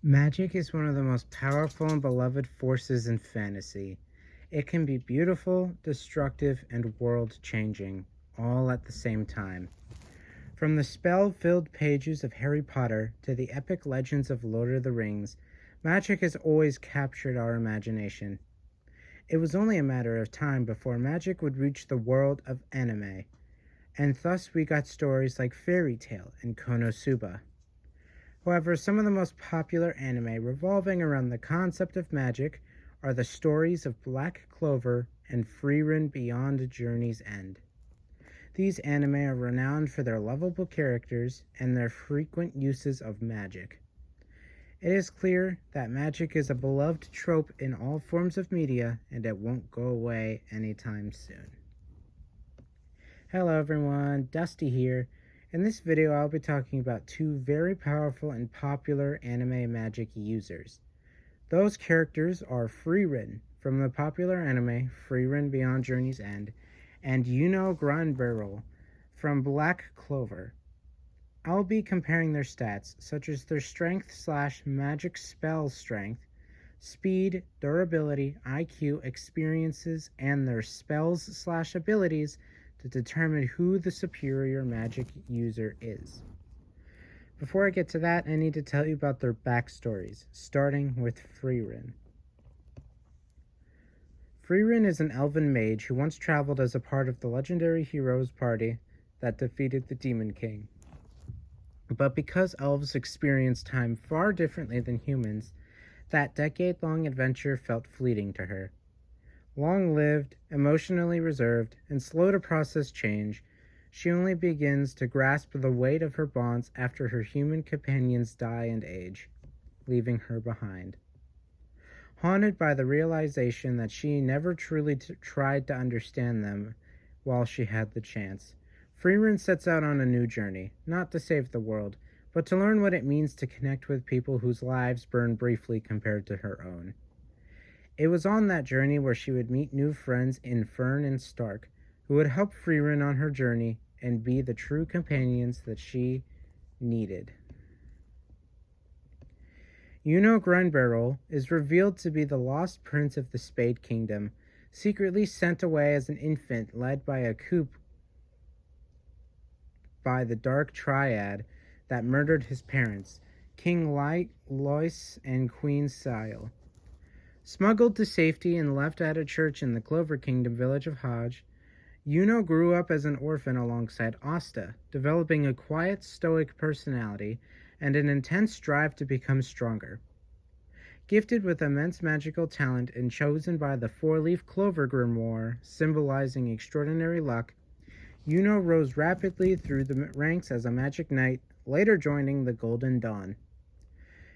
Magic is one of the most powerful and beloved forces in fantasy. It can be beautiful, destructive, and world-changing, all at the same time. From the spell-filled pages of Harry Potter to the epic legends of Lord of the Rings, magic has always captured our imagination. It was only a matter of time before magic would reach the world of anime, and thus we got stories like Fairy Tail and Konosuba. However, some of the most popular anime revolving around the concept of magic are the stories of Black Clover and Frieren Beyond Journey's End. These anime are renowned for their lovable characters and their frequent uses of magic. It is clear that magic is a beloved trope in all forms of media, and it won't go away anytime soon. Hello everyone, Dusty here. In this video, I'll be talking about two very powerful and popular anime magic users. Those characters are Frieren from the popular anime Frieren Beyond Journey's End and Yuno Grinberryall from Black Clover. I'll be comparing their stats, such as their strength/magic spell strength, speed, durability, IQ, experiences, and their spells/abilities to determine who the superior magic user is. Before I get to that, I need to tell you about their backstories, starting with Frieren. Frieren is an elven mage who once traveled as a part of the legendary heroes party that defeated the Demon King. But because elves experience time far differently than humans, that decade-long adventure felt fleeting to her. Long-lived, emotionally reserved, and slow to process change, she only begins to grasp the weight of her bonds after her human companions die and age, leaving her behind. Haunted by the realization that she never truly tried to understand them while she had the chance, Frieren sets out on a new journey, not to save the world, but to learn what it means to connect with people whose lives burn briefly compared to her own. It was on that journey where she would meet new friends in Fern and Stark, who would help Frieren on her journey and be the true companions that she needed. Yuno Grinberryall is revealed to be the lost prince of the Spade Kingdom, secretly sent away as an infant led by a coup by the Dark Triad that murdered his parents, King Lois and Queen Sile. Smuggled to safety and left at a church in the Clover Kingdom village of Hodge, Yuno grew up as an orphan alongside Asta, developing a quiet, stoic personality and an intense drive to become stronger. Gifted with immense magical talent and chosen by the four-leaf clover grimoire, symbolizing extraordinary luck, Yuno rose rapidly through the ranks as a magic knight, later joining the Golden Dawn.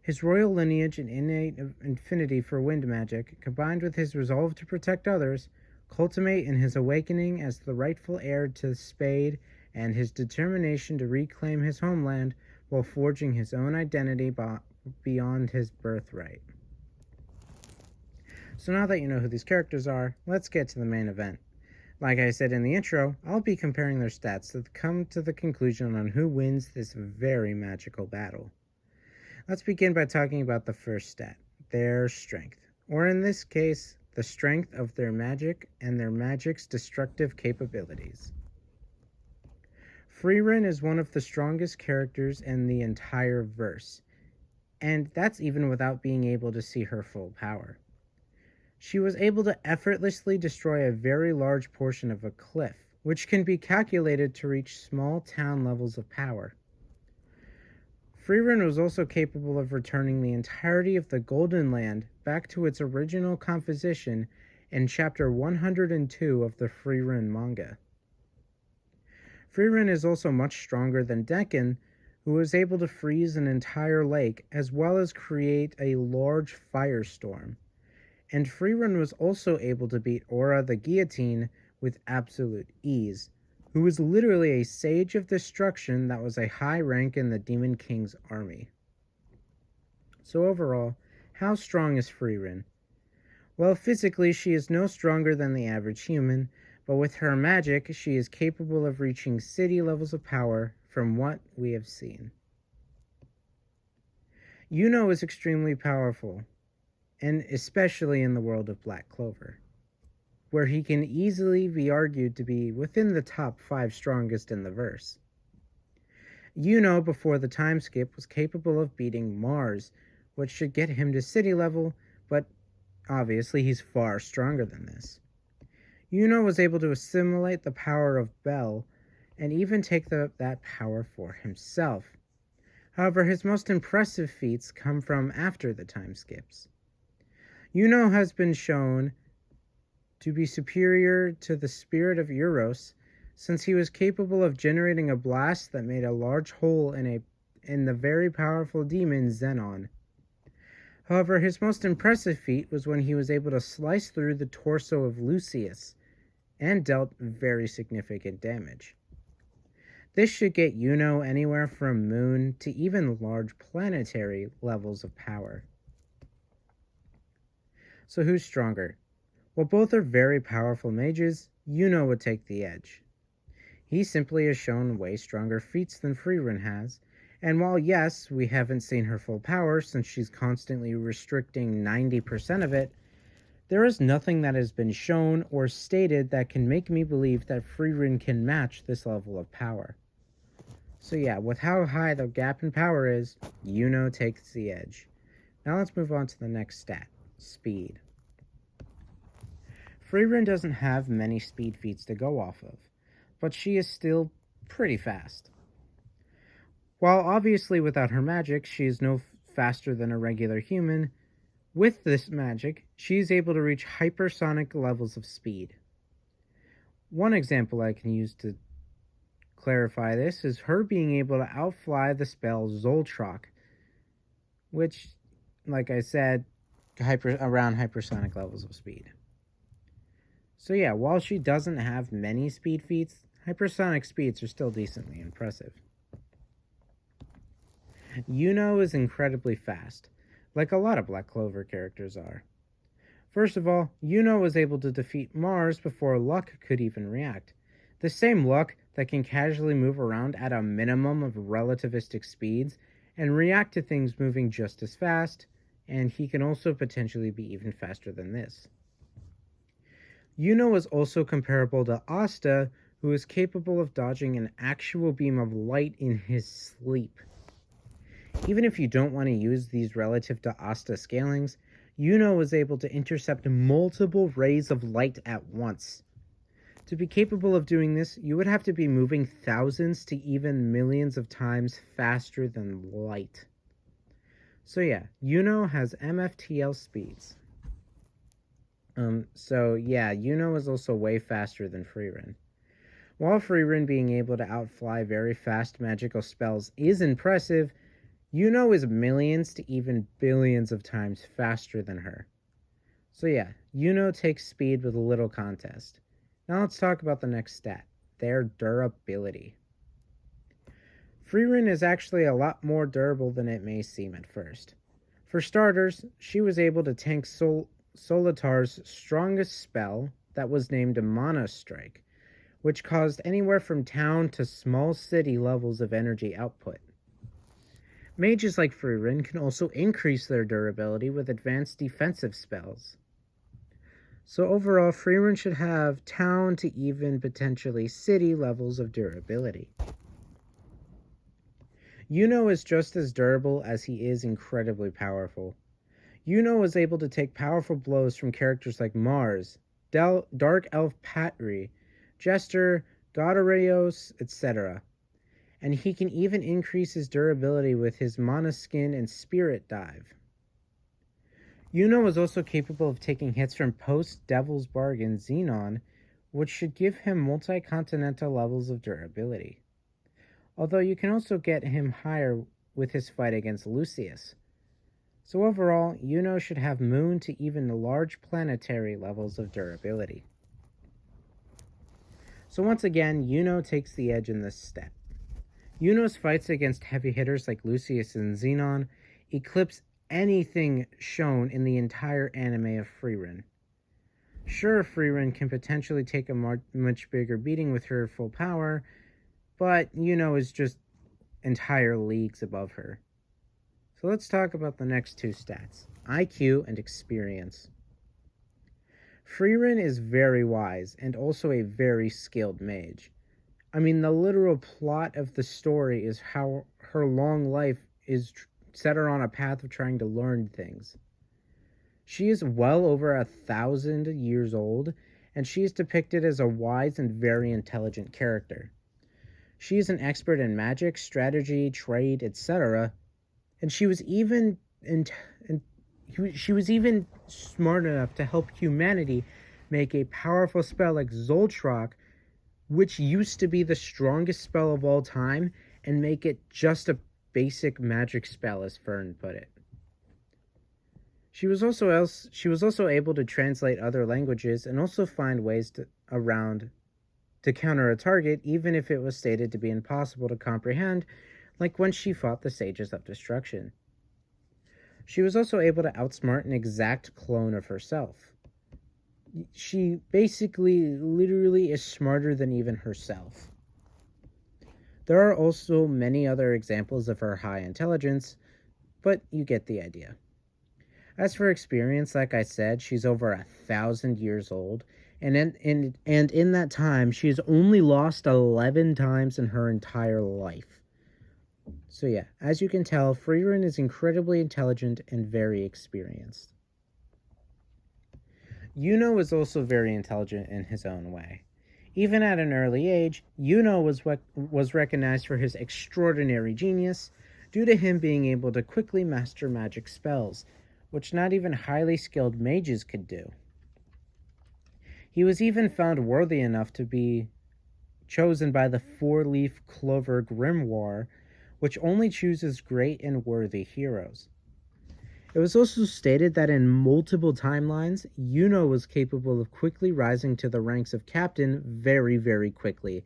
His royal lineage and innate affinity for wind magic, combined with his resolve to protect others, culminate in his awakening as the rightful heir to the Spade and his determination to reclaim his homeland while forging his own identity beyond his birthright. So now that you know who these characters are, let's get to the main event. Like I said in the intro, I'll be comparing their stats to come to the conclusion on who wins this very magical battle. Let's begin by talking about the first stat, their strength, or in this case, the strength of their magic and their magic's destructive capabilities. Frieren is one of the strongest characters in the entire verse, and that's even without being able to see her full power. She was able to effortlessly destroy a very large portion of a cliff, which can be calculated to reach small town levels of power. Frieren was also capable of returning the entirety of the Golden Land back to its original composition in Chapter 102 of the Frieren manga. Frieren is also much stronger than Decken, who was able to freeze an entire lake as well as create a large firestorm. And Frieren was also able to beat Aura the Guillotine with absolute ease, who was literally a sage of destruction that was a high rank in the Demon King's army. So overall, how strong is Frieren? Well, physically she is no stronger than the average human, but with her magic she is capable of reaching city levels of power from what we have seen. Yuno is extremely powerful, and especially in the world of Black Clover, where he can easily be argued to be within the top 5 strongest in the verse. Yuno, before the time skip, was capable of beating Mars, which should get him to city level, but obviously he's far stronger than this. Yuno was able to assimilate the power of Bell and even take that power for himself. However, his most impressive feats come from after the time skips. Yuno has been shown to be superior to the spirit of Euros, since he was capable of generating a blast that made a large hole in the very powerful demon Xenon. However, his most impressive feat was when he was able to slice through the torso of Lucius and dealt very significant damage. This should get Yuno anywhere from moon to even large planetary levels of power. So who's stronger? While both are very powerful mages, Yuno would take the edge. He simply has shown way stronger feats than Frieren has, and while yes, we haven't seen her full power since she's constantly restricting 90% of it, there is nothing that has been shown or stated that can make me believe that Frieren can match this level of power. So yeah, with how high the gap in power is, Yuno takes the edge. Now let's move on to the next stat, speed. Frieren doesn't have many speed feats to go off of, but she is still pretty fast. While obviously without her magic, she is no faster than a regular human, with this magic, she is able to reach hypersonic levels of speed. One example I can use to clarify this is her being able to outfly the spell Zoltrock, which, like I said, around hypersonic levels of speed. So yeah, while she doesn't have many speed feats, hypersonic speeds are still decently impressive. Yuno is incredibly fast, like a lot of Black Clover characters are. First of all, Yuno was able to defeat Mars before Luck could even react. The same Luck that can casually move around at a minimum of relativistic speeds and react to things moving just as fast, and he can also potentially be even faster than this. Yuno is also comparable to Asta, who is capable of dodging an actual beam of light in his sleep. Even if you don't want to use these relative to Asta scalings, Yuno was able to intercept multiple rays of light at once. To be capable of doing this, you would have to be moving thousands to even millions of times faster than light. So yeah, Yuno has MFTL speeds. Yuno is also way faster than Frieren. While Frieren being able to outfly very fast magical spells is impressive, Yuno is millions to even billions of times faster than her. So yeah, Yuno takes speed with little contest. Now let's talk about the next stat, their durability. Frieren is actually a lot more durable than it may seem at first. For starters, she was able to tank Solitar's strongest spell that was named Mana Strike, which caused anywhere from town to small city levels of energy output. Mages like Frieren can also increase their durability with advanced defensive spells. So overall, Frieren should have town to even potentially city levels of durability. Yuno is just as durable as he is incredibly powerful. Yuno was able to take powerful blows from characters like Mars, Dark Elf Patri, Jester, Godareos, etc. And he can even increase his durability with his Mana Skin and Spirit Dive. Yuno is also capable of taking hits from post-Devil's Bargain Xenon, which should give him multi-continental levels of durability. Although you can also get him higher with his fight against Lucius. So overall, Yuno should have moon to even large planetary levels of durability. So once again, Yuno takes the edge in this step. Yuno's fights against heavy hitters like Lucius and Xenon eclipse anything shown in the entire anime of Frieren. Sure, Frieren can potentially take a much bigger beating with her full power, but Yuno is just entire leagues above her. So let's talk about the next two stats, IQ and experience. Frieren is very wise and also a very skilled mage. I mean, the literal plot of the story is how her long life is set her on a path of trying to learn things. She is well over 1,000 years old, and she is depicted as a wise and very intelligent character. She is an expert in magic, strategy, trade, etc., and she was even smart enough to help humanity make a powerful spell like Zoltrak, which used to be the strongest spell of all time, and make it just a basic magic spell, as Fern put it. She was also able to translate other languages and also find ways to counter a target, even if it was stated to be impossible to comprehend, like when she fought the Sages of Destruction. She was also able to outsmart an exact clone of herself. She basically, literally is smarter than even herself. There are also many other examples of her high intelligence, but you get the idea. As for experience, like I said, she's over 1,000 years old, and in that time, she has only lost 11 times in her entire life. So yeah, as you can tell, Frieren is incredibly intelligent and very experienced. Yuno is also very intelligent in his own way. Even at an early age, Yuno was recognized for his extraordinary genius due to him being able to quickly master magic spells, which not even highly skilled mages could do. He was even found worthy enough to be chosen by the four-leaf Clover Grimoire, which only chooses great and worthy heroes. It was also stated that in multiple timelines, Yuno was capable of quickly rising to the ranks of captain very, very quickly,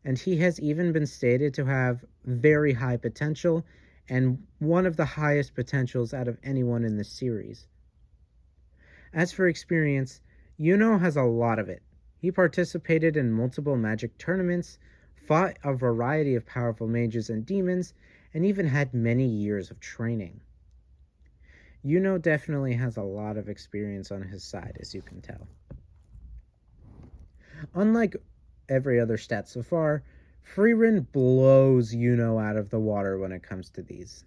and he has even been stated to have very high potential and one of the highest potentials out of anyone in the series. As for experience, Yuno has a lot of it. He participated in multiple magic tournaments, fought a variety of powerful mages and demons, and even had many years of training. Yuno definitely has a lot of experience on his side, as you can tell. Unlike every other stat so far, Frieren blows Yuno out of the water when it comes to these.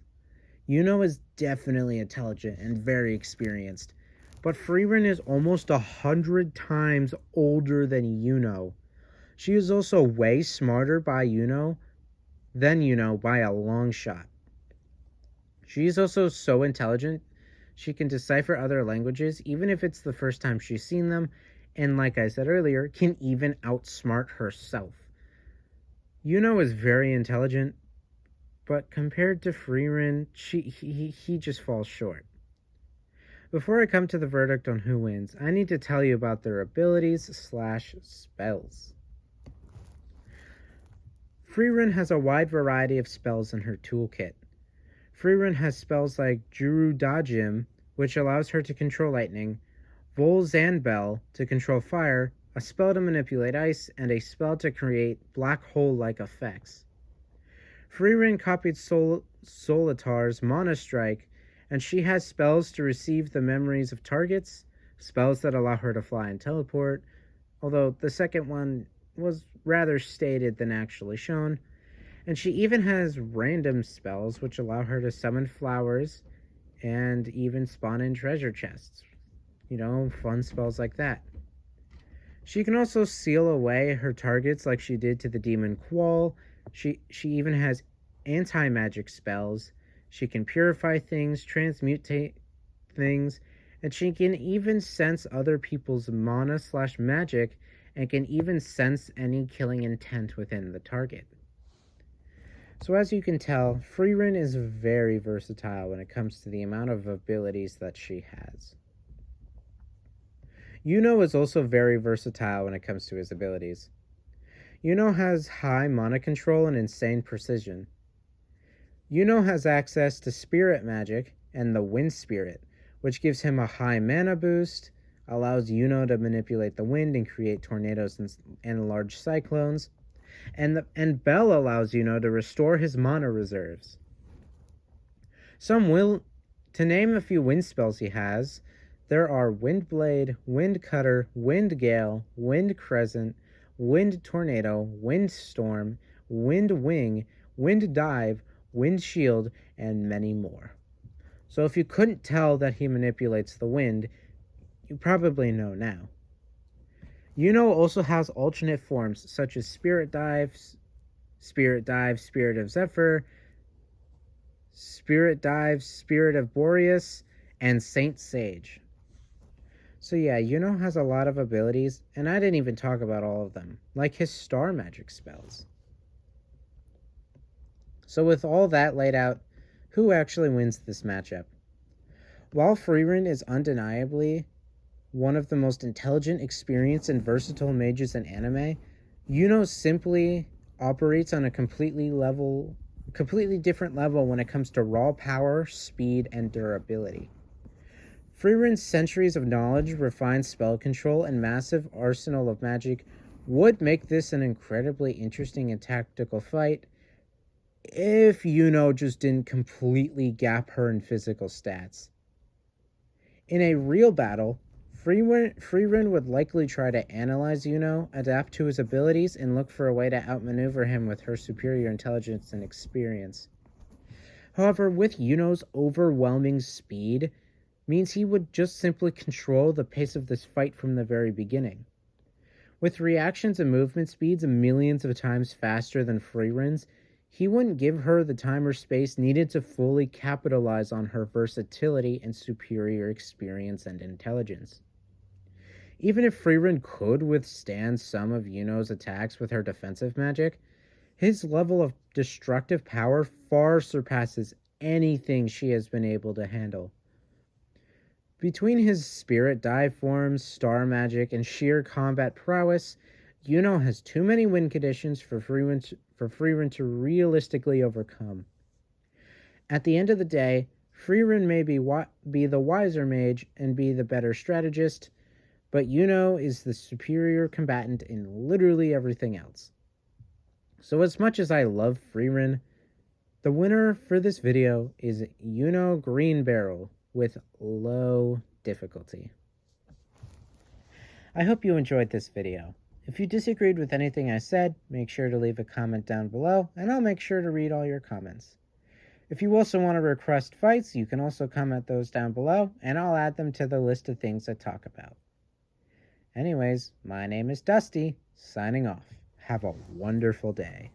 Yuno is definitely intelligent and very experienced, but Frieren is almost 100 times older than Yuno. She is also way smarter than Yuno by a long shot. She is also so intelligent, she can decipher other languages even if it's the first time she's seen them, and like I said earlier, can even outsmart herself. Yuno is very intelligent, but compared to Frieren, he just falls short. Before I come to the verdict on who wins, I need to tell you about their abilities/spells. Frieren has a wide variety of spells in her toolkit. Frieren has spells like Juru Dajim, which allows her to control lightning, Vol Zanbel to control fire, a spell to manipulate ice, and a spell to create black hole-like effects. Frieren copied Solitar's Mana Strike, and she has spells to receive the memories of targets, spells that allow her to fly and teleport, although the second one was rather stated than actually shown, and she even has random spells which allow her to summon flowers and even spawn in treasure chests. Fun spells like that. She can also seal away her targets like she did to the demon Qual. She even has anti-magic spells. She can purify things, transmutate things, and she can even sense other people's mana/magic and can even sense any killing intent within the target. So as you can tell, Frieren is very versatile when it comes to the amount of abilities that she has. Yuno is also very versatile when it comes to his abilities. Yuno has high mana control and insane precision. Yuno has access to spirit magic and the wind spirit, which gives him a high mana boost, allows Yuno to manipulate the wind and create tornadoes and large cyclones, and Bell allows Yuno to restore his mana reserves. To name a few wind spells he has, there are Wind Blade, Wind Cutter, Wind Gale, Wind Crescent, Wind Tornado, Wind Storm, Wind Wing, Wind Dive, Wind Shield, and many more. So if you couldn't tell that he manipulates the wind, you probably know now. Yuno also has alternate forms such as Spirit Dive, Spirit of Zephyr, Spirit Dive, Spirit of Boreas, and Saint Sage. So yeah, Yuno has a lot of abilities, and I didn't even talk about all of them, like his star magic spells. So with all that laid out, who actually wins this matchup? While Frieren is undeniably one of the most intelligent, experienced, and versatile mages in anime, Yuno simply operates on a completely different level when it comes to raw power, speed, and durability. Frieren's centuries of knowledge, refined spell control, and massive arsenal of magic would make this an incredibly interesting and tactical fight if Yuno just didn't completely gap her in physical stats. In a real battle, Frieren would likely try to analyze Yuno, adapt to his abilities, and look for a way to outmaneuver him with her superior intelligence and experience. However, with Yuno's overwhelming speed, means he would just simply control the pace of this fight from the very beginning. With reactions and movement speeds millions of times faster than Frieren's, he wouldn't give her the time or space needed to fully capitalize on her versatility and superior experience and intelligence. Even if Frieren could withstand some of Yuno's attacks with her defensive magic, his level of destructive power far surpasses anything she has been able to handle. Between his spirit dive forms, star magic, and sheer combat prowess, Yuno has too many win conditions for Frieren to realistically overcome. At the end of the day, Frieren may be the wiser mage and be the better strategist, but Yuno is the superior combatant in literally everything else. So as much as I love Frieren, the winner for this video is Yuno Grinberryall with low difficulty. I hope you enjoyed this video. If you disagreed with anything I said, make sure to leave a comment down below, and I'll make sure to read all your comments. If you also want to request fights, you can also comment those down below, and I'll add them to the list of things I talk about. Anyways, my name is Dusty, signing off. Have a wonderful day.